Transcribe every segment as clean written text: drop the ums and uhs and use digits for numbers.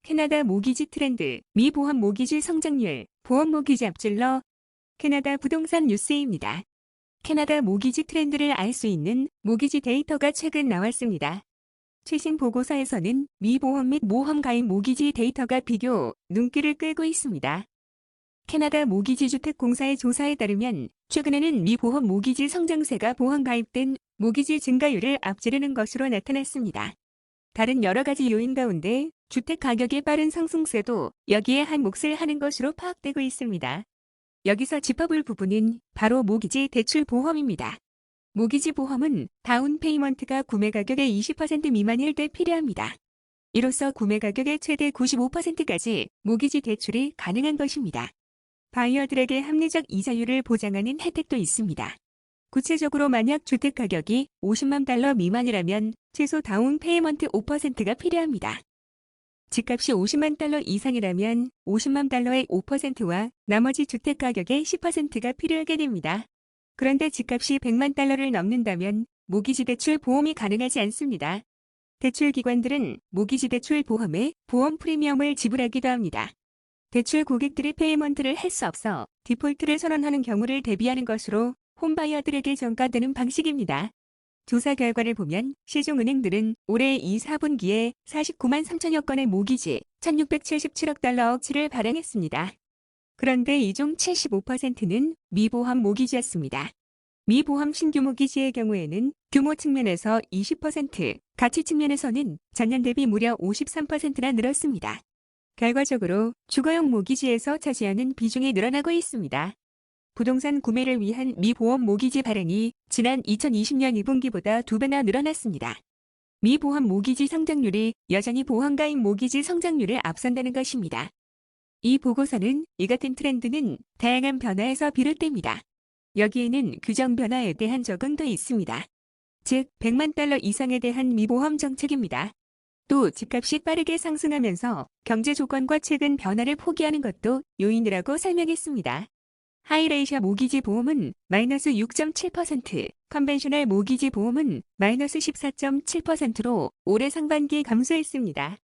캐나다 모기지 트렌드, 미 보험 모기지 성장률, 보험 모기지 앞질러. 캐나다 부동산 뉴스입니다. 캐나다 모기지 트렌드를 알 수 있는 모기지 데이터가 최근 나왔습니다. 최신 보고서에서는 미 보험 및 모험 가입 모기지 데이터가 비교 눈길을 끌고 있습니다. 캐나다 모기지 주택공사의 조사에 따르면 최근에는 미 보험 모기지 성장세가 보험 가입된 모기지 증가율을 앞지르는 것으로 나타났습니다. 다른 여러 가지 요인 가운데 주택 가격의 빠른 상승세도 여기에 한 몫을 하는 것으로 파악되고 있습니다. 여기서 짚어볼 부분은 바로 모기지 대출 보험입니다. 모기지 보험은 다운 페이먼트가 구매 가격의 20% 미만일 때 필요합니다. 이로써 구매 가격의 최대 95%까지 모기지 대출이 가능한 것입니다. 바이어들에게 합리적 이자율을 보장하는 혜택도 있습니다. 구체적으로 만약 주택 가격이 $500,000 미만이라면 최소 다운 페이먼트 5%가 필요합니다. 집값이 $500,000 이상이라면 $500,000의 5%와 나머지 주택 가격의 10%가 필요하게 됩니다. 그런데 집값이 $1,000,000를 넘는다면 모기지 대출 보험이 가능하지 않습니다. 대출 기관들은 모기지 대출 보험에 보험 프리미엄을 지불하기도 합니다. 대출 고객들이 페이먼트를 할 수 없어 디폴트를 선언하는 경우를 대비하는 것으로 홈바이어들에게 전가되는 방식입니다. 조사 결과를 보면 시중은행들은 올해 2, 4분기에 49만 3천여 건의 모기지 1,677억 달러어치를 발행했습니다. 그런데 이 중 75%는 미보험 모기지였습니다. 미보험 신규 모기지의 경우에는 규모 측면에서 20%, 가치 측면에서는 전년 대비 무려 53%나 늘었습니다. 결과적으로 주거용 모기지에서 차지하는 비중이 늘어나고 있습니다. 부동산 구매를 위한 미보험 모기지 발행이 지난 2020년 2분기보다 2배나 늘어났습니다. 미보험 모기지 성장률이 여전히 보험가입 모기지 성장률을 앞선다는 것입니다. 이 보고서는 이 같은 트렌드는 다양한 변화에서 비롯됩니다. 여기에는 규정 변화에 대한 적응도 있습니다. 즉, $1,000,000 이상에 대한 미보험 정책입니다. 또 집값이 빠르게 상승하면서 경제 조건과 최근 변화를 포기하는 것도 요인이라고 설명했습니다. 하이레이샤 모기지 보험은 마이너스 6.7%, 컨벤셔널 모기지 보험은 마이너스 14.7%로 올해 상반기 감소했습니다.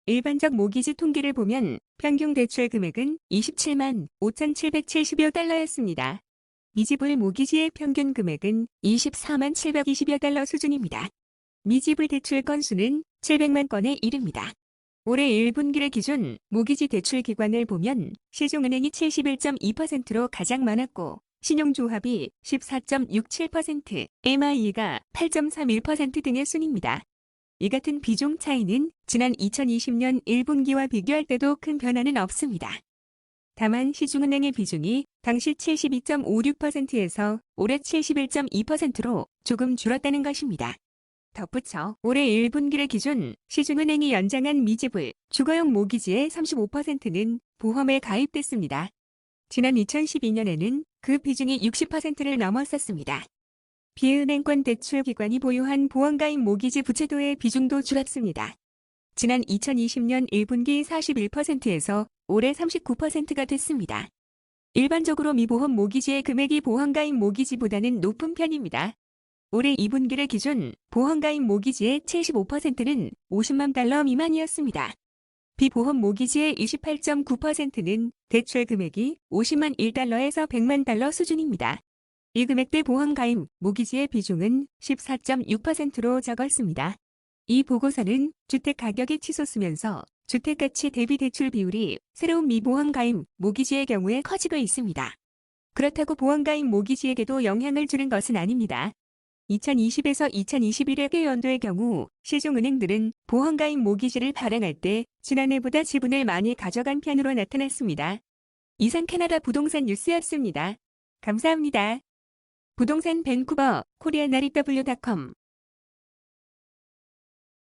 일반적 모기지 통계를 보면 평균 대출 금액은 27만 5,770여 달러였습니다. 미지불 모기지의 평균 금액은 24만 720여 달러 수준입니다. 미지불 대출 건수는 700만 건에 이릅니다. 올해 1분기를 기준 모기지 대출 기관을 보면 시중은행이 71.2%로 가장 많았고 신용조합이 14.67%, MIE가 8.31% 등의 순입니다. 이 같은 비중 차이는 지난 2020년 1분기와 비교할 때도 큰 변화는 없습니다. 다만 시중은행의 비중이 당시 72.56%에서 올해 71.2%로 조금 줄었다는 것입니다. 덧붙여 올해 1분기를 기준 시중은행이 연장한 미지불, 주거용 모기지의 35%는 보험에 가입됐습니다. 지난 2012년에는 그 비중이 60%를 넘었었습니다. 비은행권 대출 기관이 보유한 보험가입 모기지 부채도의 비중도 줄었습니다. 지난 2020년 1분기 41%에서 올해 39%가 됐습니다. 일반적으로 미보험 모기지의 금액이 보험가입 모기지보다는 높은 편입니다. 올해 2분기를 기준 보험가입 모기지의 75%는 $500,000 미만이었습니다. 비보험 모기지의 28.9%는 대출 금액이 $500,000 1달러에서 $1,000,000 수준입니다. 이 금액대 보험가입 모기지의 비중은 14.6%로 적었습니다. 이 보고서는 주택 가격이 치솟으면서 주택가치 대비 대출 비율이 새로운 미보험가입 모기지의 경우에 커지고 있습니다. 그렇다고 보험가입 모기지에게도 영향을 주는 것은 아닙니다. 2020에서 2021의 연도의 경우 시중은행들은 보험가입 모기지를 발행할 때 지난해보다 지분을 많이 가져간 편으로 나타났습니다. 이상 캐나다 부동산 뉴스였습니다. 감사합니다. 부동산 밴쿠버 코리아나리W.com